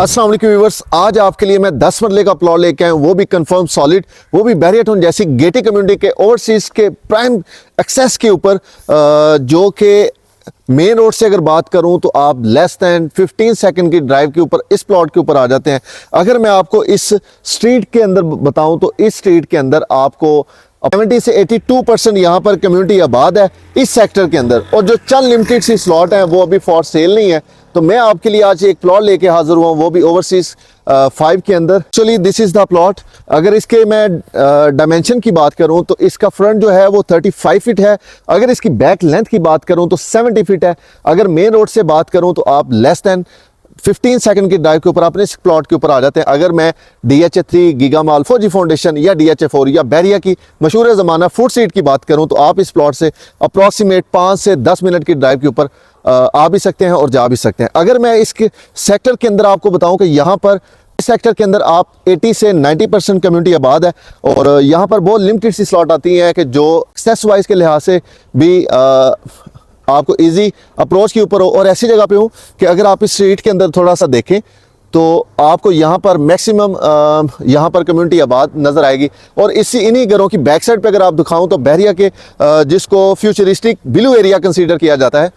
अस्सलाम वालेकुम व्यूअर्स, आज आपके लिए मैं 10 मरले का प्लॉट लेके आया हूँ, वो भी कंफर्म सॉलिड, वो भी बहरिया टाउन जैसी गेटेड कम्युनिटी के ओवरसीज के प्राइम एक्सेस के ऊपर, जो कि मेन रोड से अगर बात करूं तो आप लेस दैन 15 सेकंड की ड्राइव के ऊपर इस प्लॉट के ऊपर आ जाते हैं। अगर मैं आपको इस स्ट्रीट के अंदर बताऊं तो इस स्ट्रीट के अंदर आपको 70 से 82% यहाँ पर कम्युनिटी आबाद है इस सेक्टर के अंदर, और जो चंद लिमिटेड सी स्लॉट हैं वो अभी फॉर सेल नहीं है। तो मैं आपके लिए आज एक प्लॉट लेके हाजिर हुआ हूँ, वो भी ओवरसीज 5 के अंदर। Actually this is the plot. अगर इसके मैं डायमेंशन की बात करूँ तो इसका फ्रंट जो है वो 35 फीट है। अगर इसकी बैक लेंथ की बात करूँ तो 70 फीट है। अगर मेन रोड से बात करूँ तो आप लेस दैन 15 सेकंड की ड्राइव के ऊपर अपने इस प्लॉट के ऊपर आ जाते हैं। अगर मैं DHA3 गीगा माल फौजी फाउंडेशन या DHA4 या बहरिया की मशहूर ज़माना फूड स्ट्रीट की बात करूं तो आप इस प्लॉट से अप्रॉक्सीमेट 5 से 10 मिनट की ड्राइव के ऊपर आ भी सकते हैं और जा भी सकते हैं। अगर मैं इसके सेक्टर के अंदर आपको बताऊं कि यहाँ पर इस सेक्टर के अंदर आप 80 से 90% कम्युनिटी आबाद है, और यहाँ पर बहुत लिमिटेड सी स्लॉट आती हैं कि जो एक्सेस वाइज के लिहाज से भी आपको इजी अप्रोच के ऊपर हो, और ऐसी जगह पे हो कि अगर आप इस स्ट्रीट के अंदर थोड़ा सा देखें तो आपको यहाँ पर मैक्सिमम यहाँ पर कम्युनिटी आबाद नज़र आएगी। और इन्हीं घरों की बैक साइड पे अगर आप दिखाऊं तो बहरिया के जिसको फ्यूचरिस्टिक ब्लू एरिया कंसीडर किया जाता है,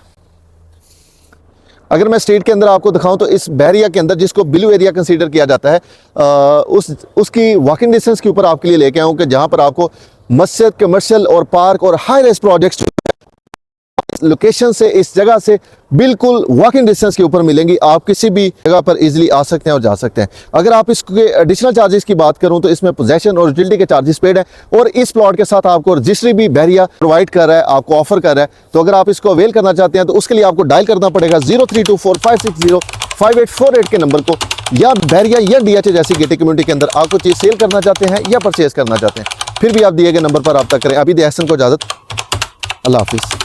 अगर मैं स्ट्रीट के अंदर आपको दिखाऊं तो इस बहरिया के अंदर जिसको ब्लू एरिया कंसीडर किया जाता है, उसकी वॉकिंग डिस्टेंस के ऊपर आपके लिए लेके आऊँ कि जहाँ पर आपको मस्जिद, कमर्शियल और पार्क और हाई राइज प्रोजेक्ट्स लोकेशन से, इस जगह से बिल्कुल वॉकिंग डिस्टेंस के ऊपर मिलेंगी। आप किसी भी जगह पर इजीली आ सकते हैं और जा सकते हैं। अगर आप इसके एडिशनल चार्जेस की बात करूं तो इसमें पोजेशन और यूटिलिटी के चार्जेस पेड हैं, और इस प्लॉट के साथ आपको रजिस्ट्री भी बहरिया प्रोवाइड कर रहा है, आपको ऑफर कर रहा है। तो अगर आप इसको अवेल करना चाहते हैं तो उसके लिए आपको डायल करना पड़ेगा 0324560548 के नंबर को, या बहरिया या DHA जैसी गेटेड कम्युनिटी के अंदर आपको चीज़ सेल करना चाहते हैं या परचेज करना चाहते हैं, फिर भी आप दिए गए नंबर पर रब्ता करें। अभी दी एहसन को इजाज़त, अल्लाह हाफिज़।